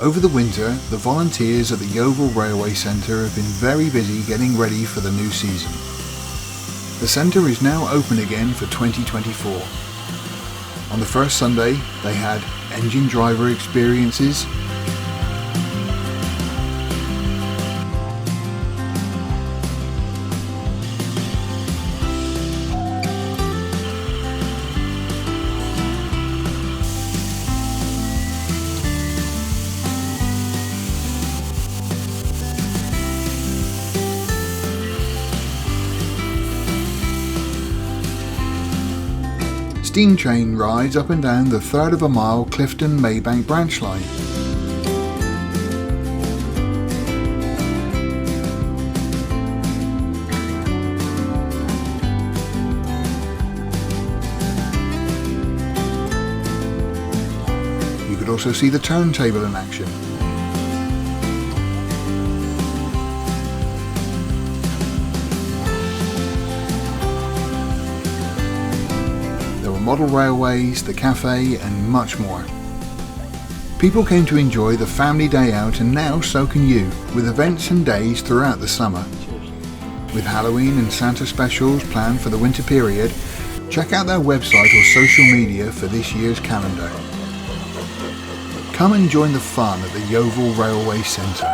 Over the winter, the volunteers at the Yeovil Railway Centre have been very busy getting ready for the new season. The centre is now open again for 2024. On the first Sunday, they had engine driver experiences, steam train rides up and down the third of a mile Clifton-Maybank branch line. You could also see the turntable in action. Model railways, the cafe and much more. People came to enjoy the family day out, and now so can you, with events and days throughout the summer. With Halloween and Santa specials planned for the winter period, check out their website or social media for this year's calendar. Come and join the fun at the Yeovil Railway Centre.